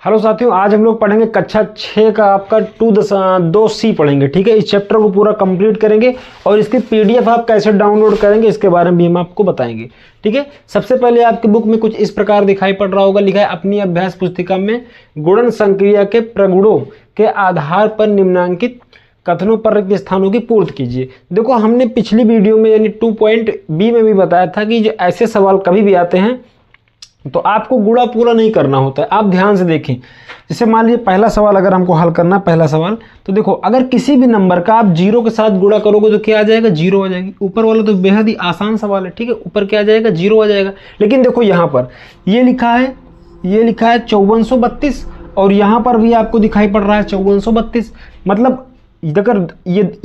Hello साथियों, आज हम लोग पढ़ेंगे कक्षा 6 का आपका 2C पढ़ेंगे। ठीक है, इस चैप्टर को पूरा कंप्लीट करेंगे और इसकी पीडीएफ आप कैसे डाउनलोड करेंगे इसके बारे में भी हम आपको बताएंगे। ठीक है, सबसे पहले आपकी बुक में कुछ इस प्रकार दिखाई पड़ रहा होगा, लिखा है अपनी अभ्यास पुस्तिका में गुणन संक्रिया के प्रगुणों के आधार पर निम्नांकित कथनों पर रिक्त स्थानों की पूर्ति कीजिए। देखो, हमने पिछली वीडियो में यानी 2.B में भी बताया था कि जो ऐसे सवाल कभी भी आते हैं तो आपको गुणा पूरा नहीं करना होता है। आप ध्यान से देखें, जैसे मान लीजिए पहला सवाल अगर हमको हल करना है, पहला सवाल तो देखो, अगर किसी भी नंबर का आप 0 के साथ गुणा करोगे तो क्या आ जाएगा, 0 आ जाएगी। ऊपर वाला तो बेहद ही आसान सवाल है। ठीक है, ऊपर क्या आ जाएगा, 0 आ जाएगा। लेकिन देखो यहाँ पर ये लिखा है 5432 और यहाँ पर भी आपको दिखाई पड़ रहा है 5432। मतलब अगर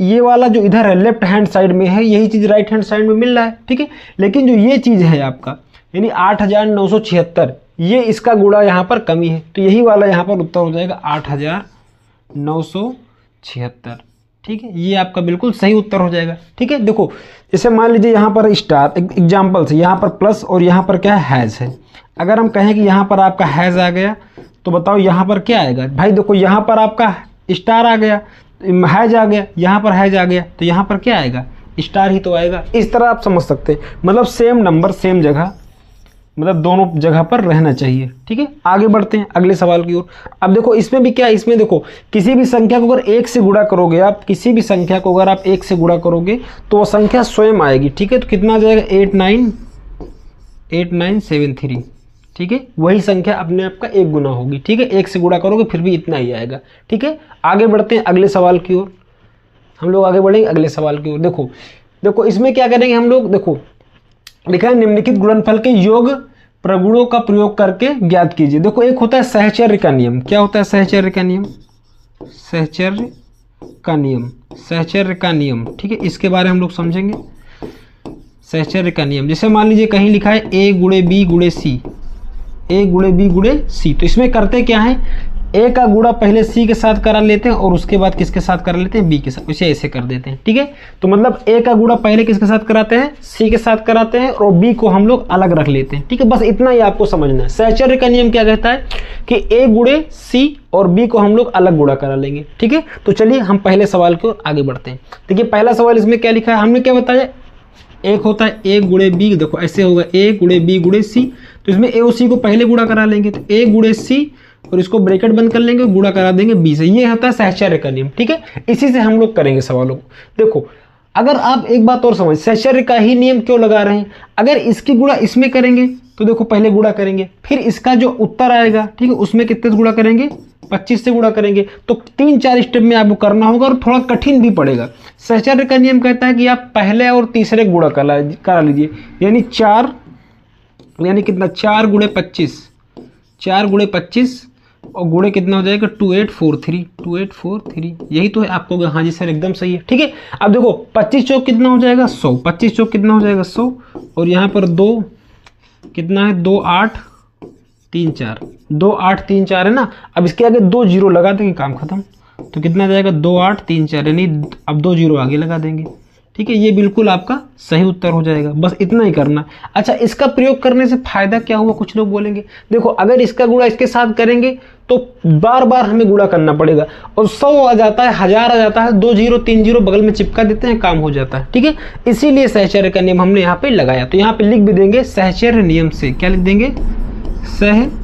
ये वाला जो इधर है लेफ्ट हैंड साइड में है, यही चीज़ राइट हैंड साइड में मिल रहा है। ठीक है, लेकिन जो ये चीज़ है आपका यानी 8976, ये इसका गुणा यहाँ पर कमी है, तो यही वाला यहाँ पर उत्तर हो जाएगा 8976। ठीक है, ये आपका बिल्कुल सही उत्तर हो जाएगा। ठीक है, देखो जैसे मान लीजिए यहाँ पर स्टार एग्जाम्पल से यहाँ पर प्लस और यहाँ पर क्या हैज़ है। अगर हम कहें कि यहाँ पर आपका हैज़ आ गया तो बताओ यहाँ पर क्या आएगा। भाई देखो, यहाँ पर आपका स्टार आ गया, हैज़ आ गया, यहाँ पर हैज़ आ गया, तो यहाँ पर क्या आएगा, स्टार ही तो आएगा। इस तरह आप समझ सकते हैं, मतलब सेम नंबर सेम जगह, मतलब दोनों जगह पर रहना चाहिए। ठीक है, आगे बढ़ते हैं अगले सवाल की ओर। अब देखो इसमें भी क्या, इसमें देखो किसी भी संख्या को अगर 1 से गुणा करोगे आप, किसी भी संख्या को अगर आप 1 से गुणा करोगे तो वो संख्या स्वयं आएगी। ठीक है, तो कितना आ जाएगा, 8973। ठीक है, वही संख्या अपने आप का 1 गुना होगी। ठीक है, 1 से गुणा करोगे फिर भी इतना ही आएगा। ठीक है, आगे बढ़ते हैं अगले सवाल की ओर। हम लोग आगे बढ़ेंगे अगले सवाल की ओर। देखो इसमें क्या करेंगे हम लोग, देखो लिखा है निम्नलिखित गुणनफल के योग प्रगुणों का प्रयोग करके ज्ञात कीजिए। देखो एक होता है सहचर्य का नियम। क्या होता है सहचर्य का नियम, सहचर्य का नियम। ठीक है, इसके बारे में हम लोग समझेंगे सहचर्य का नियम। जैसे मान लीजिए कहीं लिखा है A गुणे B गुणे C, A गुणे B गुणे C, तो इसमें करते क्या है, A का गुणा पहले C के साथ करा लेते हैं और उसके बाद किसके साथ करा लेते हैं, B के साथ, इसे ऐसे कर देते हैं। ठीक है, तो मतलब A का गुणा पहले किसके साथ कराते हैं, C के साथ कराते हैं और B को हम लोग अलग रख लेते हैं। ठीक है, बस इतना ही आपको समझना है। सहचर्य का नियम क्या कहता है कि A गुणे C और B को हम लोग अलग गुणा करा लेंगे। ठीक है, तो चलिए हम पहले सवाल की ओर आगे बढ़ते हैं। देखिए पहला सवाल इसमें क्या लिखा है, हमने क्या बताया, एक होता है A गुणे B, देखो ऐसे होगा A गुणे B गुणे C, तो इसमें A और C को पहले गुणा करा लेंगे, तो A गुणे C और इसको ब्रैकेट बंद कर लेंगे, गुणा करा देंगे B से। ये होता है सहचर्य का नियम। ठीक है, इसी से हम लोग करेंगे सवालों को। देखो अगर आप एक बात और समझ, सहचर्य का ही नियम क्यों लगा रहे हैं, अगर इसकी गुणा इसमें करेंगे तो देखो पहले गुणा करेंगे, फिर इसका जो उत्तर आएगा, ठीक है, उसमें कितने से गुणा करेंगे, 25 से गुणा करेंगे, तो 3-4 स्टेप में आपको करना होगा और थोड़ा कठिन भी पड़ेगा। सहचर्य का नियम कहता है कि आप पहले और तीसरे गुणा करा लीजिए, यानी 4 यानी कितना, 4 गुणे 25, 4 गुणे 25 और गुणे कितना हो जाएगा, 2843। यही तो है आपको, हाँ जी सर एकदम सही है। ठीक है, अब देखो 25 चौक कितना हो जाएगा, 100, 25 चौक कितना हो जाएगा, 100, और यहाँ पर 2 कितना है, 2 8 3 4, 2 8 3 4 है ना। अब इसके आगे 2 जीरो लगा देंगे, काम खत्म। तो कितना जाएगा, 2 8 3 4, यानी अब 2 जीरो आगे लगा देंगे। ठीक है, ये बिल्कुल आपका सही उत्तर हो जाएगा, बस इतना ही करना। अच्छा, इसका प्रयोग करने से फायदा क्या हुआ, कुछ लोग बोलेंगे। देखो अगर इसका गुणा इसके साथ करेंगे तो बार बार हमें गुणा करना पड़ेगा, और 100 आ जाता है, 1000 आ जाता है, 2 जीरो 3 जीरो बगल में चिपका देते हैं, काम हो जाता है। ठीक है, इसीलिए सहचर्य का नियम हमने यहाँ पे लगाया। तो यहाँ पे लिख भी देंगे सहचर्य नियम से, क्या लिख देंगे, सहचर्य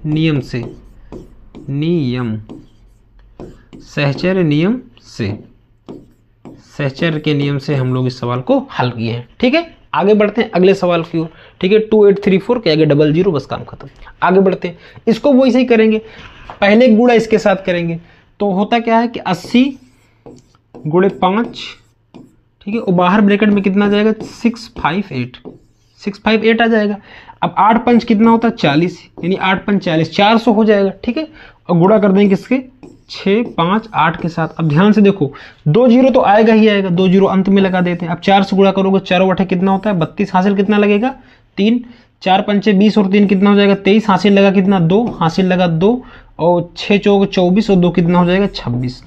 नियम से, सहचर्य नियम से, सहचर्य के नियम से हम लोग इस सवाल को हल किए हैं। ठीक है, आगे बढ़ते हैं अगले सवाल की ओर। ठीक है, 2834 के आगे 00, बस काम खत्म। आगे बढ़ते हैं, इसको वैसे ही करेंगे, पहले गुणा इसके साथ करेंगे, तो होता क्या है कि 80 गुणे 5, ठीक है, और बाहर ब्रैकेट में कितना जाएगा, 658 आ जाएगा। अब 8 पंच कितना होता है, 40, यानी 8 पंच 40, 400 हो जाएगा। ठीक है, और गुणा कर देंगे किसके, 6 5 8 के साथ। अब ध्यान से देखो, 2 जीरो तो आएगा ही आएगा, 2 जीरो अंत में लगा देते हैं। अब 4 से गुणा करोगे, 4 8 कितना होता है, 32, हासिल कितना लगेगा, 3, 4 पंचे 20 और 3 कितना हो जाएगा, 23, हासिल लगा कितना, 2, हासिल लगा 2, और 6 चौक 24 और 2 कितना हो जाएगा, 26।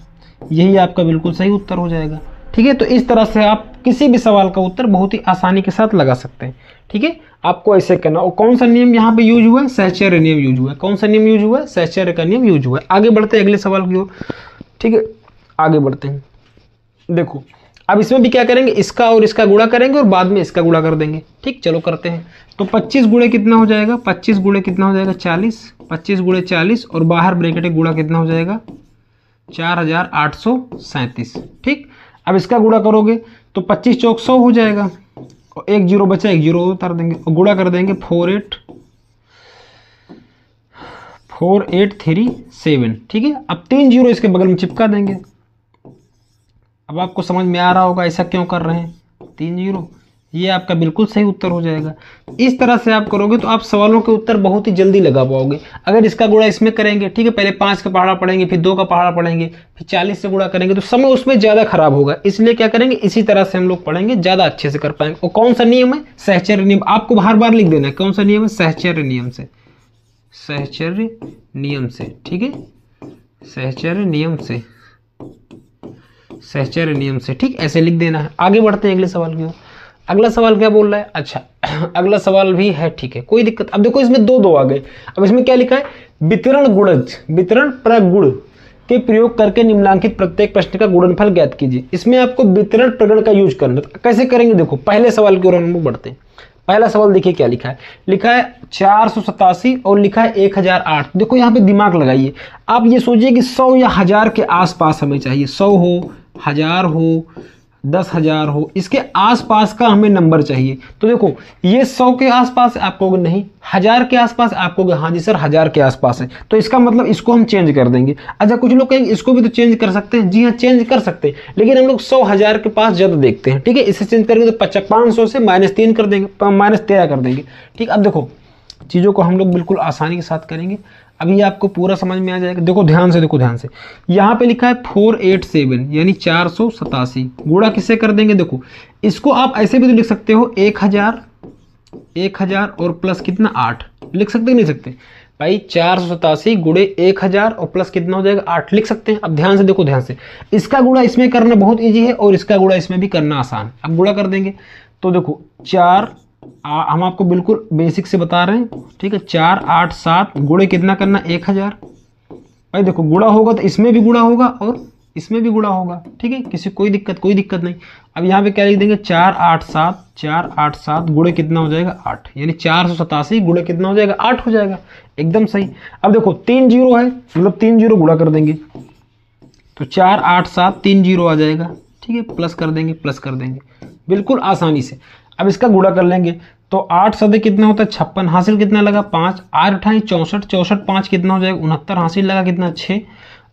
यही आपका बिल्कुल सही उत्तर हो जाएगा। ठीक है, तो इस तरह से आप किसी भी सवाल का उत्तर बहुत ही आसानी के साथ लगा सकते हैं। ठीक है, आपको ऐसे करना। और कौन सा नियम यहाँ पे यूज हुआ है? सहचर्य नियम यूज हुआ है। कौन सा नियम यूज हुआ है? सहचर्य का नियम यूज हुआ है। आगे बढ़ते हैं अगले सवाल की ओर, ठीक है, आगे बढ़ते हैं। देखो अब इसमें भी क्या करेंगे, इसका और इसका गुणा करेंगे और बाद में इसका गुणा कर देंगे। ठीक, चलो करते हैं। तो 25 गुणे कितना हो जाएगा? 25 गुणे कितना हो जाएगा? 40। 25 गुणे 40 और बाहर ब्रैकेट गुणा कितना हो जाएगा? 4837। ठीक, अब इसका गुणा करोगे तो 25 चौक 100 हो जाएगा और एक जीरो बचा, एक जीरो उतार देंगे और गुणा कर देंगे 4837। ठीक है, अब 3 जीरो इसके बगल में चिपका देंगे। अब आपको समझ में आ रहा होगा ऐसा क्यों कर रहे हैं? 3 जीरो, ये आपका बिल्कुल सही उत्तर हो जाएगा। इस तरह से आप करोगे तो आप सवालों के उत्तर बहुत ही जल्दी लगा पाओगे। अगर इसका गुणा इसमें करेंगे, ठीक है, पहले 5 का पहाड़ा पढ़ेंगे, फिर 2 का पहाड़ा पढ़ेंगे, फिर 40 से गुणा करेंगे तो समय उसमें ज़्यादा खराब होगा। इसलिए क्या करेंगे, इसी तरह से हम लोग पढ़ेंगे, ज़्यादा अच्छे से कर पाएंगे। और कौन सा नियम है? सहचर्य नियम। आपको बार बार लिख देना है कौन सा नियम है? सहचर्य नियम से। सहचर्य नियम से, ठीक है, सहचर्य नियम से, सहचर्य नियम से। ठीक, ऐसे लिख देना है। आगे बढ़ते हैं अगले सवाल की ओर। अगला सवाल क्या बोल रहा है? अच्छा अगला सवाल भी है, ठीक है, कोई दिक्कत। अब देखो इसमें दो आ गए। अब इसमें क्या लिखा है? वितरण गुणज, वितरण प्रगुण के प्रयोग करके निम्नलिखित प्रत्येक प्रश्न का गुणनफल ज्ञात कीजिए। इसमें आपको वितरण प्रगुण का यूज करना है। कैसे करेंगे? देखो पहले सवाल की ओर हम लोग बढ़ते हैं। पहला सवाल देखिए क्या लिखा है। लिखा है 487 और लिखा है 1008। देखो यहाँ पे दिमाग लगाइए। आप ये सोचिए कि 100 या 1000 के आसपास हमें चाहिए। 100 हो, 1000 हो, 10,000 हो, इसके आसपास का हमें नंबर चाहिए। तो देखो ये 100 के आसपास आप कहोगे नहीं, 1000 के आसपास आप कहोगे हाँ जी सर 1000 के आसपास है। तो इसका मतलब इसको हम चेंज कर देंगे। अच्छा कुछ लोग कहेंगे इसको भी तो चेंज कर सकते हैं। जी हाँ चेंज कर सकते हैं, लेकिन हम लोग 100 1000 के पास ज़्यादा देखते हैं। ठीक है, इसे चेंज करेंगे तो 500 से -3 कर देंगे, -13 कर देंगे। ठीक, अब देखो चीज़ों को हम लोग बिल्कुल आसानी के साथ करेंगे। अभी आपको पूरा समझ में आ जाएगा। देखो ध्यान से, देखो ध्यान से। यहाँ पे लिखा है 487 यानी 487 गुणा किससे कर देंगे? देखो इसको आप ऐसे भी तो लिख सकते हो 1000 और प्लस कितना 8 लिख सकते नहीं सकते भाई? 487 गुणे 1000 और प्लस कितना हो जाएगा 8 लिख सकते हैं। अब ध्यान से देखो, ध्यान से। इसका गुणा इसमें करना बहुत ईजी है और इसका गुणा इसमें भी करना आसान। अब गुणा कर देंगे तो देखो हम आपको बिल्कुल बेसिक से बता रहे हैं। ठीक है, 487 गुणे कितना करना 1000। भाई देखो गुणा होगा तो इसमें भी गुणा होगा और इसमें भी गुणा होगा। ठीक है, कोई दिक्कत नहीं। अब यहाँ पे क्या लिख देंगे 487 गुणे कितना हो जाएगा 8 यानी 487 गुणे कितना हो जाएगा 8 हो जाएगा। एकदम सही। अब देखो 3 जीरो है, मतलब 3 जीरो गुणा कर देंगे तो 487 3 जीरो आ जाएगा। ठीक है, प्लस कर देंगे बिल्कुल आसानी से। अब इसका गुणा कर लेंगे तो 8 सदे कितना होता है 56, हासिल कितना लगा 5, 8 अठाई 64, 5 कितना हो जाएगा 69, हासिल लगा कितना 6,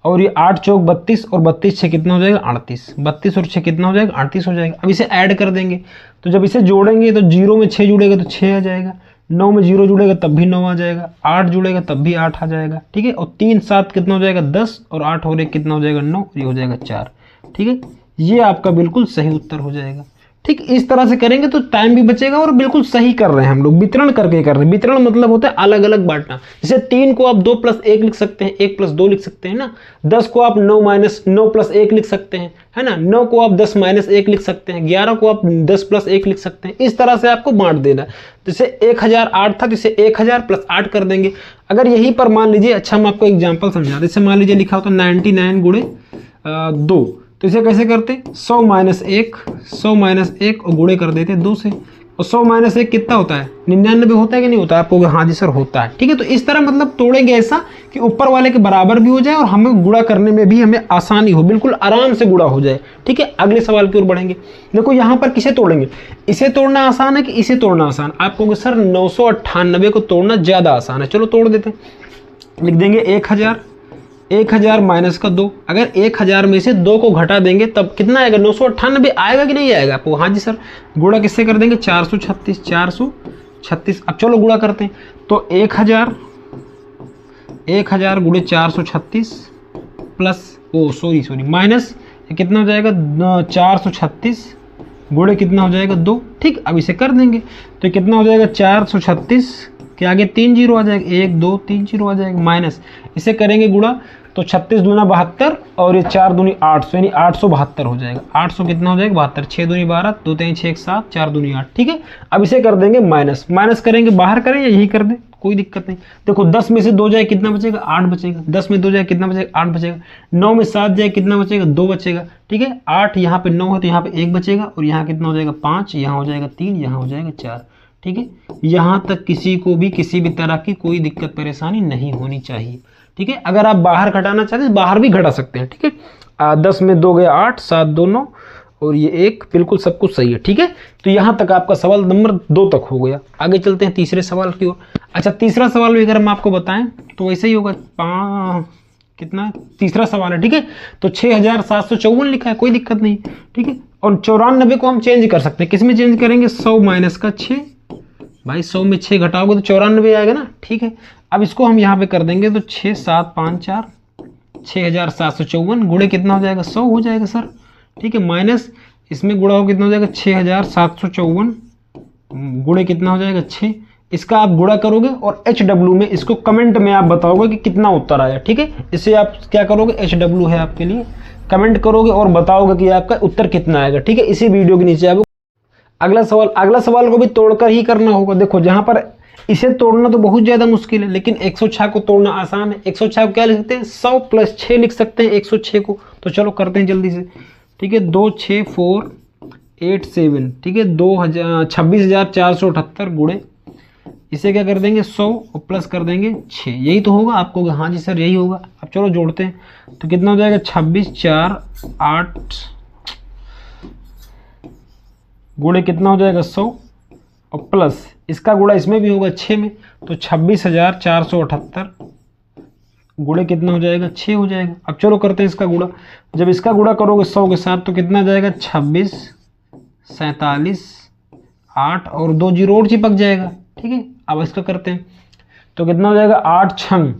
और ये 8 चौक 32 और 32 6 कितना हो जाएगा 38, 32 और 6 कितना हो जाएगा 38 हो जाएगा। अब इसे ऐड कर देंगे तो जब इसे जोड़ेंगे तो 0 में 6 जुड़ेगा तो 6 आ जाएगा, 9 में 0 जुड़ेगा तब भी 9 आ जाएगा, 8 जुड़ेगा तब भी 8 आ जाएगा। ठीक है, और 3 7 कितना हो जाएगा 10 और 8 और 1 कितना हो जाएगा 9, ये हो जाएगा 4। ठीक है, ये आपका बिल्कुल सही उत्तर हो जाएगा। ठीक, इस तरह से करेंगे तो टाइम भी बचेगा और बिल्कुल सही कर रहे हैं हम लोग। वितरण करके कर रहे हैं। वितरण मतलब होता है अलग अलग बांटना। जैसे 3 को आप 2 + 1 लिख सकते हैं, 1 + 2 लिख सकते हैं ना। 10 को आप 9 + 1 लिख सकते हैं, है ना। 9 को आप 10 - 1 लिख सकते हैं। 11 को आप 10 + 1 लिख सकते हैं। इस तरह से आपको बांट देना। जैसे 1008 था तो इसे 1000 + 8 कर देंगे। अगर यहीं पर मान लीजिए, अच्छा हम आपको एग्जाम्पल समझा, जैसे मान लीजिए लिखा होता 99 गुणे 2, तो इसे कैसे करते 100 - 1 और गुणे कर देते 2 से। और 100 - 1 कितना होता है 99 होता है कि नहीं होता है? आपको हाँ जी सर होता है। ठीक है, तो इस तरह मतलब तोड़ेंगे ऐसा कि ऊपर वाले के बराबर भी हो जाए और हमें गुणा करने में भी हमें आसानी हो, बिल्कुल आराम से गुणा हो जाए। ठीक है, अगले सवाल की ओर बढ़ेंगे। देखो यहाँ पर किसे तोड़ेंगे? इसे तोड़ना आसान है कि इसे तोड़ना आसान? आप कहोगे सर 998 को तोड़ना ज़्यादा आसान है। चलो तोड़ देते हैं। लिख देंगे 1000 - का 2। अगर 1000 में से 2 को घटा देंगे तब कितना आएगा 998 आएगा कि नहीं आएगा आपको? हाँ जी सर। गुणा किससे कर देंगे 436। अब चलो गुणा करते हैं तो 1000 गुणे 436 प्लस सॉरी माइनस कितना हो जाएगा 436 गुणे कितना हो जाएगा 2। ठीक, अब इसे कर देंगे तो कितना हो जाएगा 436 के आगे 3 जीरो आ जाएगा, 1 2 3 जीरो आ जाएगा, माइनस इसे करेंगे गुणा तो 36 दूना 72 और ये 4 दूनी 800, यानी 872 हो जाएगा। 800 कितना हो जाएगा 72, 6 दूनी 12, 2 3 6 7, 4 दूनी 8। ठीक है, अब इसे कर देंगे माइनस, माइनस करेंगे बाहर करें या यही कर दें, कोई दिक्कत नहीं। देखो 10 में से 2 जाए कितना बचेगा 8 बचेगा, 10 में 2 जाए कितना बचेगा 8 बचेगा, 9 में 7 जाए कितना बचेगा 2 बचेगा। ठीक है, 8 यहाँ पे 9 है तो यहाँ पे 1 बचेगा, और यहाँ कितना हो जाएगा 5, यहाँ हो जाएगा 3, यहाँ हो जाएगा 4। ठीक है, यहाँ तक किसी को भी किसी भी तरह की कोई दिक्कत परेशानी नहीं होनी चाहिए। ठीक है, अगर आप बाहर घटाना चाहते हैं बाहर भी घटा सकते हैं। ठीक है, 10 में 2 गया 8, 7 2 9 और ये 1, बिल्कुल सब कुछ सही है। ठीक है, तो यहाँ तक आपका सवाल नंबर 2 तक हो गया। आगे चलते हैं तीसरे सवाल की ओर। अच्छा, तीसरा सवाल भी अगर हम आपको बताएं तो वैसे ही होगा। कितना तीसरा सवाल है। ठीक है, तो 6754 लिखा है, कोई दिक्कत नहीं। ठीक है, और 94 को हम चेंज कर सकते हैं, किस में चेंज करेंगे 100 माइनस का 6, भाई 100 में 6 घटाओगे तो 94 आएगा ना। ठीक है, अब इसको हम यहाँ पे कर देंगे तो 6 7 5 4, 6754 गुणे कितना हो जाएगा 100 हो जाएगा सर। ठीक है, माइनस इसमें गुणा हो कितना हो जाएगा 6754 गुणे कितना हो जाएगा 6। इसका आप गुणा करोगे और HW में इसको कमेंट में आप बताओगे कि कितना उत्तर आया। ठीक है, इसे आप क्या करोगे, HW है आपके लिए, कमेंट करोगे और बताओगे कि आपका उत्तर कितना आएगा। ठीक है, इसी वीडियो के नीचे आपको अगला सवाल को भी तोड़कर ही करना होगा। देखो जहां पर इसे तोड़ना तो बहुत ज्यादा मुश्किल है, लेकिन 106 को तोड़ना आसान है। 106 को क्या लिख सकते हैं 100 + 6 लिख सकते हैं 106 को। तो चलो करते हैं जल्दी से। ठीक है, 26487। ठीक है, 26,478 गुणे इसे क्या कर देंगे 100 और प्लस कर देंगे 6, यही तो होगा। आपको हाँ जी सर यही होगा। अब चलो जोड़ते हैं तो कितना हो जाएगा 26,4,8 गुणे कितना हो जाएगा 100 और प्लस इसका गुणा इसमें भी होगा 6 में, तो 26,478 गुणे कितना हो जाएगा 6 हो जाएगा। अब चलो करते हैं इसका गुणा। जब इसका गुणा करोगे 100 के साथ तो कितना जाएगा 26 47 8 और 2 जीरो और चिपक जाएगा। ठीक है, अब इसका करते हैं तो कितना हो जाएगा 8 छंग,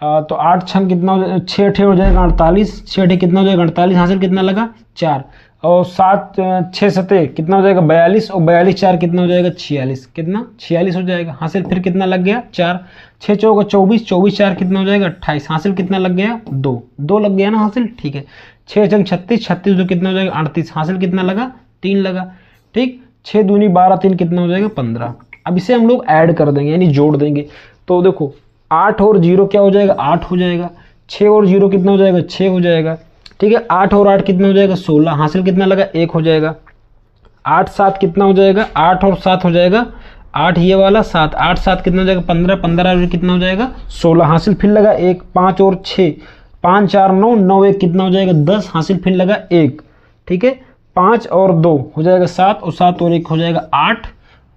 तो 8 छंग कितना हो जाएगा 6 ठे हो जाएगा 48, 6 ठे कितना हो जाएगा 48, हासिल कितना लगा 4 और 7 6 सते कितना हो जाएगा 42 और 42 4 कितना हो जाएगा 46, कितना 46 हो जाएगा। हासिल फिर कितना लग गया 4, 6 चौका 24, 24 4 कितना हो जाएगा 28, हासिल कितना लग गया 2 लग गया ना हासिल। ठीक है, 6 छंग 36, 36 2 कितना हो जाएगा 38, हासिल कितना लगा 3 लगा। ठीक, 6 दूनी 12, 3 कितना हो जाएगा 15। अब इसे हम लोग ऐड कर देंगे यानी जोड़ देंगे। तो देखो 8 और 0 क्या हो जाएगा 8 हो जाएगा, 6 और 0 कितना हो जाएगा 6 हो जाएगा। ठीक है, 8 और 8 कितना हो जाएगा 16, हासिल कितना लगा 1 हो जाएगा। 8 7 कितना हो जाएगा 8 और 7 हो जाएगा 8 ये वाला 7, 8 7 कितना हो जाएगा 15, 15 और कितना हो जाएगा 16, हासिल फिर लगा 1, 5 और 6 5 4 9, 9 1 कितना हो जाएगा 10, हासिल फिर लगा 1। ठीक है, 5 और 2 हो जाएगा 7 और 7 और 1 हो जाएगा 8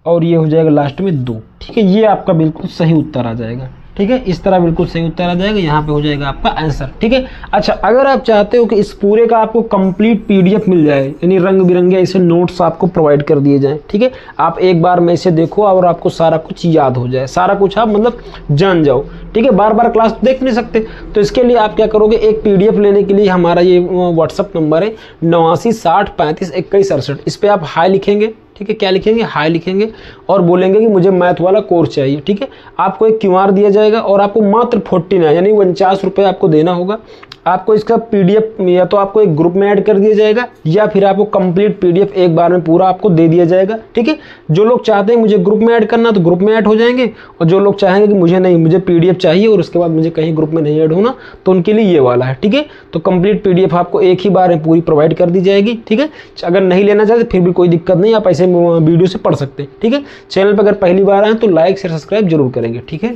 और ये हो जाएगा लास्ट में 2। ठीक है, ये आपका बिल्कुल सही उत्तर आ जाएगा। ठीक है, इस तरह बिल्कुल सही उत्तर आ जाएगा, यहाँ पे हो जाएगा आपका आंसर। ठीक है, अच्छा अगर आप चाहते हो कि इस पूरे का आपको कंप्लीट PDF मिल जाए यानी रंग बिरंगे ऐसे नोट्स आपको प्रोवाइड कर दिए जाएं। ठीक है, आप एक बार में इसे देखो और आपको सारा कुछ याद हो जाए, सारा कुछ आप मतलब जान जाओ। ठीक है, बार बार क्लास देख नहीं सकते, तो इसके लिए आप क्या करोगे एक PDF लेने के लिए हमारा ये व्हाट्सअप नंबर है 89 60 35 21 68, इस पर आप हाई लिखेंगे। ठीक है, क्या लिखेंगे हाई लिखेंगे और बोलेंगे कि मुझे मैथ वाला कोर्स चाहिए। ठीक है, आपको एक QR दिया जाएगा और आपको मात्र 49 यानी 49 रुपये आपको देना होगा। आपको इसका PDF या तो आपको एक ग्रुप में ऐड कर दिया जाएगा या फिर आपको कंप्लीट PDF एक बार में पूरा आपको दे दिया जाएगा। ठीक है, जो लोग चाहते हैं मुझे ग्रुप में ऐड करना तो ग्रुप में ऐड हो जाएंगे, और जो लोग चाहेंगे कि मुझे नहीं मुझे PDF चाहिए और उसके बाद मुझे कहीं ग्रुप में नहीं ऐड होना तो उनके लिए ये वाला है। ठीक है, तो कंप्लीट PDF आपको एक ही बार में पूरी प्रोवाइड कर दी जाएगी। ठीक है, अगर नहीं लेना चाहते फिर भी कोई दिक्कत नहीं, आप ऐसे वीडियो से पढ़ सकते हैं। ठीक है, चैनल पर अगर पहली बार आए तो लाइक शेयर सब्सक्राइब जरूर करेंगे। ठीक है।